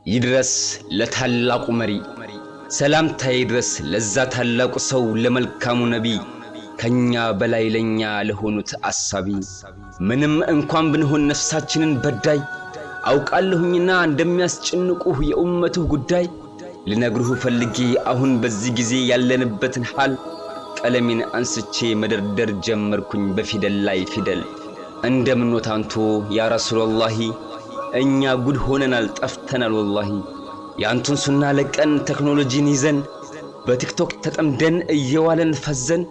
ይድረስ ለታላቁ መሪ ሰላምታዬ ይድረስ ለዛ ታላቁ ሰው ለመልካሙ ነቢ ከኛ በላይ ለኛ ለሆኑት አሳቢ ምንም እንኳን ብንሆን ነፍሳችንን በዳይ አውቃለሁኝና እንደሚያስጨንቁህ የኡመቱ ጉዳይ ልነግሩህ ፈልጌ አሁን በዚህ ጊዜ ያለንበትን ሐል ቀለሜን አንስቼ መደርደር ጀመርኩኝ በፊደል ላይ ፊደል እንደምንወት አንቶ ያ ረሱላህ እኛ ጉድ ሆነናል ጠፍተናል ወላሂ ያንቱን ሱና ለቀን ቴክኖሎጂን ይዘን በቲክቶክ ተጠምደን እየዋለን ፈዘን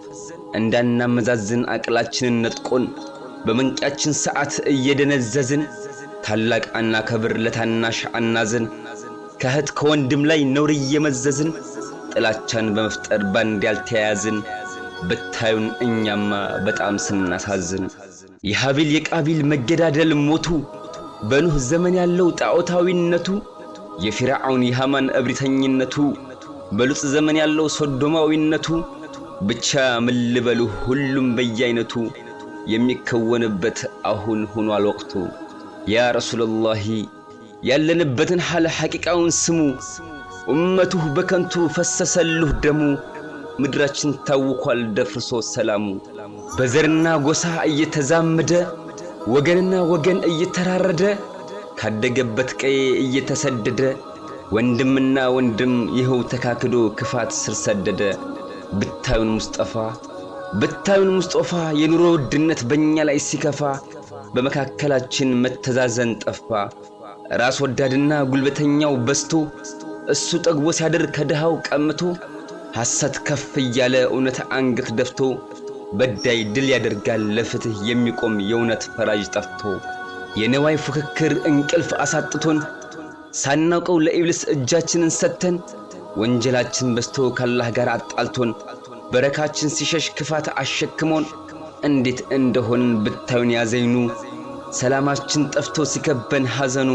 እንዳናመዛዝን አቅላችንን ነጥቆን በመንቂያችን ሰዓት እየደነዘዝን ታላቅ አናከብር ለታናሽ አናዘን ከህት ከወንድም ላይ ነውር እየመዘዝን ጥላቻን በመፍጠር ባንድ ያልተያያዝን በታዩን እኛማ በጣም ስናሳዝን የሃቢል የቃቢል መገዳደል ሞቱ በኑህ ዘመን ያለው ጣዖታዊነቱ የፊርዓውን የሃማን እብሪተኝነቱ በሉጥ ዘመን ያለው ሶዶማዊነቱ ብቻ ምን ልበሉ ሁሉም በየአይነቱ የሚከወንበት አሁን ሆኗል ወቅቱ ያ ረሱላህ ያለንበትን ሐል ሐቂቃውን ስሙ ኡመቱ በከንቱ ፈሰሰልሁ ደሙ ምድራችን ታውቋል ደፍርሶ ሰላሙ በዘርና ጎሳ እየተዛመደ ወገንና ወገን እየተራረደ ካደገበት ቀዬ እየተሰደደ ወንድምና ወንድም ይኸው ተካክዶ ክፋት ስር ሰደደ ብታዩን ሙስጠፋ የኑሮ ውድነት በእኛ ላይ ሲከፋ በመካከላችን መተዛዘን ጠፋ ራስ ወዳድና ጉልበተኛው በስቶ እሱ ጠግቦ ሲያድር ከድሃው ቀምቶ ሐሰት ከፍ እያለ እውነት አንገት ደፍቶ በዳይ ድል ያደርጋል ለፍትህ የሚቆም የእውነት ፈራጅ ጠፍቶ የነዋይ ፍክክር እንቅልፍ አሳጥቶን ሳናውቀው ለኢብሊስ እጃችንን ሰተን ወንጀላችን በስቶ ካላህ ጋር አጣልቶን በረካችን ሲሸሽ ክፋት አሸክሞን እንዴት እንደሆንን ብታዩን ያዘይኑ ሰላማችን ጠፍቶ ሲከበን ሐዘኑ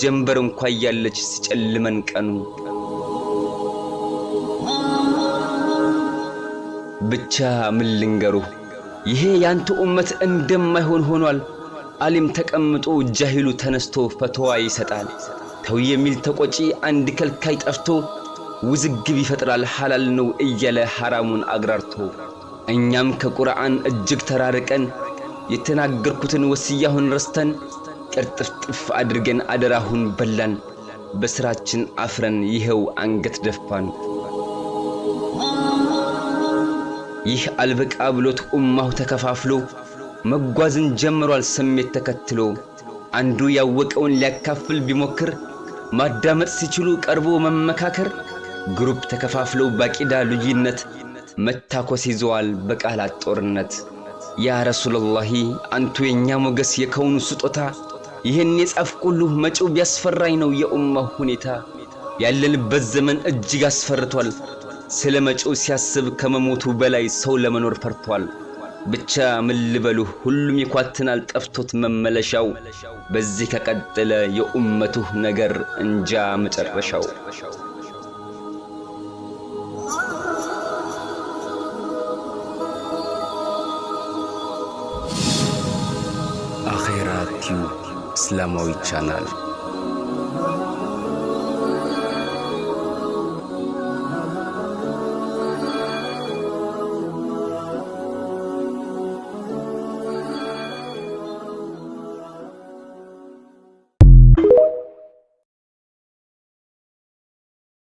ጀንበር እንኳን ያለች ሲጨልመን ቀኑ ብቻ ምን ልንገሩ ይሄ ያንተ ኡመት እንደማይሆን ሆኗል ዓሊም ተቀምጦ ጃሂሉ ተነስቶ ፈትዋ ይሰጣል ተው የሚል ተቆጪ አንድ ከልካይ ጠፍቶ ውዝግብ ይፈጥራል ሐላል ነው እያለ ሐራሙን አግራርቶ እኛም ከቁርአን እጅግ ተራርቀን የተናገርኩትን ወስያሁን ረስተን ቅርጥፍጥፍ አድርገን አደራሁን በላን በስራችን አፍረን ይሄው አንገት ደፋን ይህ አልበቃ ብሎት ኡማው ተከፋፍሎ መጓዝን ጀምሯል ስሜት ተከትሎ አንዱ ያወቀውን ሊያካፍል ቢሞክር ማዳመጥ ሲችሉ ቀርቦ መመካከር ግሩፕ ተከፋፍለው ባቂዳ ልዩነት መታኮስ ይዘዋል በቃላት ጦርነት ያ ረሱላህ አንቱ የኛ ሞገስ የከውኑ ስጦታ ይሄን የጻፍኩልህ መጪው ቢያስፈራኝ ነው የኡማው ሁኔታ ያለንበት ዘመን እጅግ አስፈርቷል ስለመጪው ሲያስብ ከመሞቱ በላይ ሰው ለመኖር ፈርቷል ብቻ ምን ልበሉ ሁሉም ይኳትናል ጠፍቶት መመለሻው በዚህ ከቀጠለ የኡመቱ ነገር እንጃ መጨረሻው አኺራ ቲዩብ እስላማዊ ቻናል